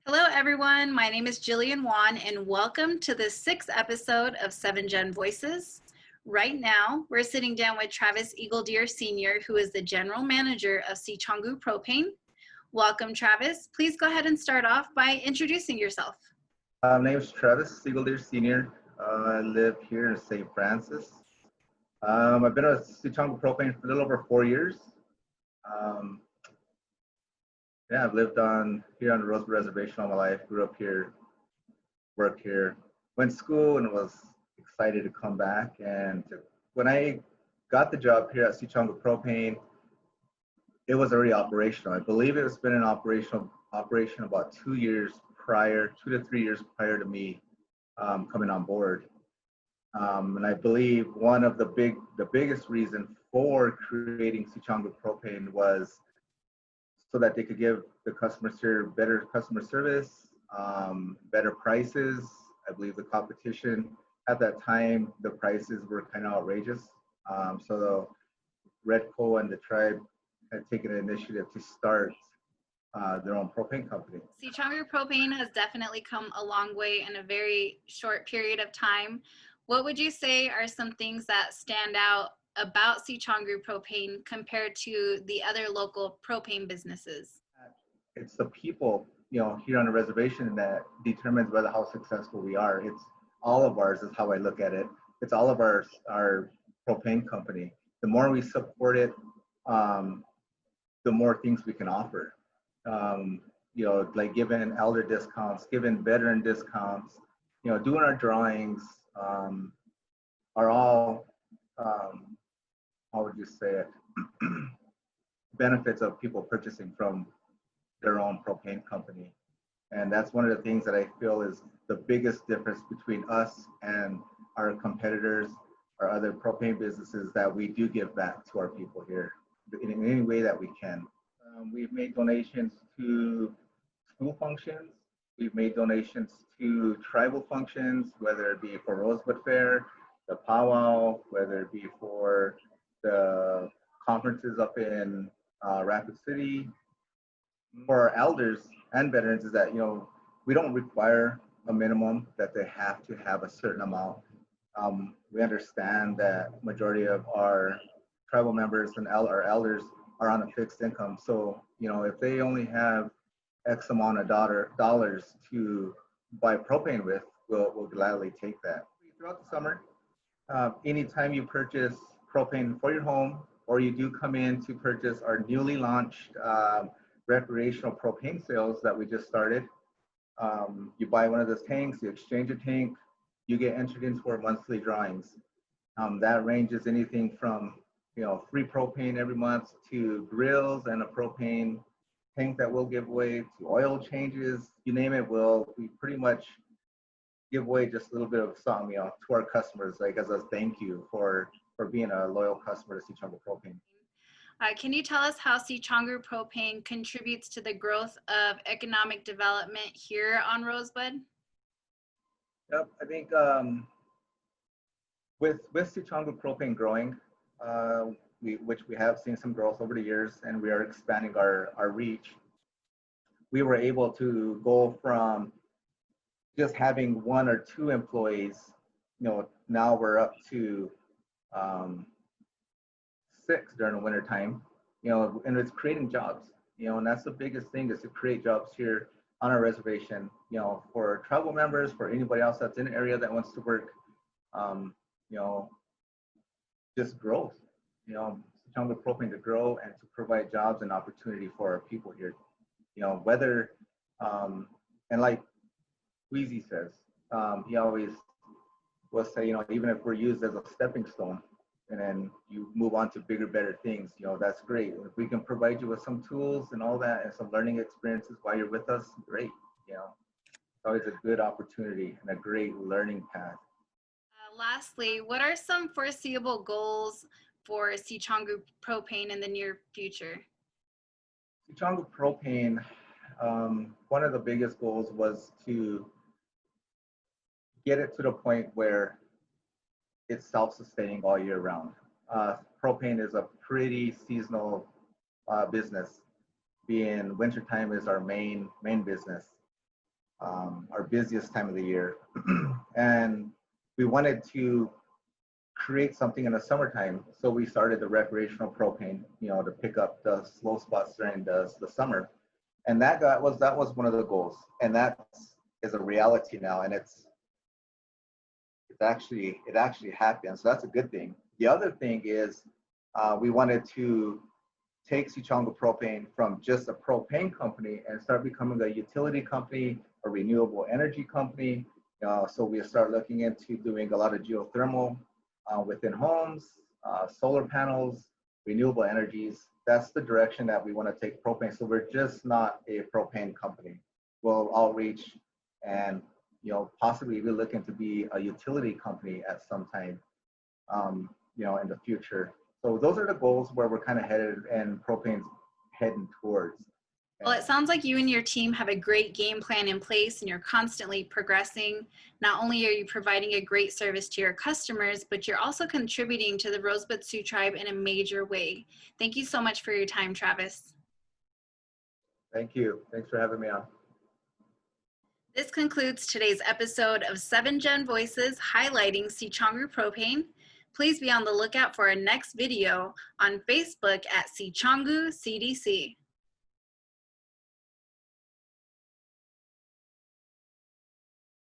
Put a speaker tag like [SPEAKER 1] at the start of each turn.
[SPEAKER 1] Hello, everyone. My name is Jillian Wan, and welcome to the 6th episode of 7 Gen Voices. Right now, we're sitting down with Travis Eagledeer Sr., who is the General Manager of Sicangu Propane. Welcome, Travis. Please go ahead and start off by introducing yourself.
[SPEAKER 2] My name is Travis Eagledeer Sr. I live here in St. Francis. I've been at Sicangu Propane for a little over 4 years. I've lived here on the Rosebud Reservation all my life. Grew up here, worked here, went to school, and was excited to come back. And when I got the job here at Sicangu Propane, it was already operational. I believe it's been in operation about 2 years prior, 2 to 3 years prior to me coming on board. And I believe one of the biggest reason for creating Sicangu Propane was so that they could give the customers here better customer service, better prices. I believe the competition at that time, the prices were kind of outrageous. So the Redco and the tribe had taken an initiative to start their own propane company.
[SPEAKER 1] Sicangu Propane has definitely come a long way in a very short period of time. What would you say are some things that stand out about Sicangu Propane compared to the other local propane businesses?
[SPEAKER 2] It's the people, here on the reservation that determines whether how successful we are. It's all of ours is how I look at it. It's all of our propane company. The more we support it, the more things we can offer. Like giving elder discounts, giving veteran discounts, doing our drawings are all, how would you say it, benefits of people purchasing from their own propane company. And that's one of the things that I feel is the biggest difference between us and our competitors or other propane businesses, that we do give back to our people here in any way that we can. We've made donations to school functions. We've made donations to tribal functions, whether it be for Rosebud Fair, the powwow, whether it be for the conferences up in Rapid City. For our elders and veterans is that, we don't require a minimum that they have to have a certain amount. We understand that majority of our tribal members and our elders are on a fixed income. So, if they only have X amount of dollars to buy propane with, we'll gladly take that. Throughout the summer, anytime you purchase propane for your home, or you do come in to purchase our newly launched recreational propane sales that we just started, you buy one of those tanks, you exchange a tank, you get entered into our monthly drawings. That ranges anything from free propane every month to grills and a propane tank that we'll give away, to oil changes, you name it. We pretty much give away just a little bit of something, to our customers, like as a thank you for being a loyal customer to Sicangu Propane.
[SPEAKER 1] Can you tell us how Sicangu Propane contributes to the growth of economic development here on Rosebud?
[SPEAKER 2] Yep, I think with Sicangu Propane growing, which we have seen some growth over the years, and we are expanding our reach, we were able to go from just having 1 or 2 employees, now we're up to 6 during the winter time, and it's creating jobs, and that's the biggest thing, is to create jobs here on our reservation, for tribal members, for anybody else that's in the area that wants to work, just growth, Sicangu Propane to grow and to provide jobs and opportunity for our people here, whether, and like Wheezy says, he always was say, even if we're used as a stepping stone, and then you move on to bigger, better things, that's great. If we can provide you with some tools and all that and some learning experiences while you're with us, great. It's always a good opportunity and a great learning path.
[SPEAKER 1] Lastly, what are some foreseeable goals for Sicangu Propane in the near future?
[SPEAKER 2] Sicangu Propane, one of the biggest goals was to get it to the point where it's self-sustaining all year round. Propane is a pretty seasonal business. Being wintertime is our main business, our busiest time of the year. And we wanted to create something in the summertime. So we started the recreational propane, to pick up the slow spots during the summer. And that was one of the goals. And that is a reality now. And it actually happened. So that's a good thing. The other thing is we wanted to take Sicangu Propane from just a propane company and start becoming a utility company, a renewable energy company. So we start looking into doing a lot of geothermal within homes, solar panels, renewable energies. That's the direction that we want to take propane. So we're just not a propane company. We'll outreach and possibly we're looking to be a utility company at some time, in the future. So those are the goals where we're kind of headed and propane's heading towards.
[SPEAKER 1] Well, it sounds like you and your team have a great game plan in place and you're constantly progressing. Not only are you providing a great service to your customers, but you're also contributing to the Rosebud Sioux tribe in a major way. Thank you so much for your time, Travis.
[SPEAKER 2] Thank you. Thanks for having me on.
[SPEAKER 1] This concludes today's episode of 7 Gen Voices highlighting Sicangu Propane. Please be on the lookout for our next video on Facebook at Sicangu CDC.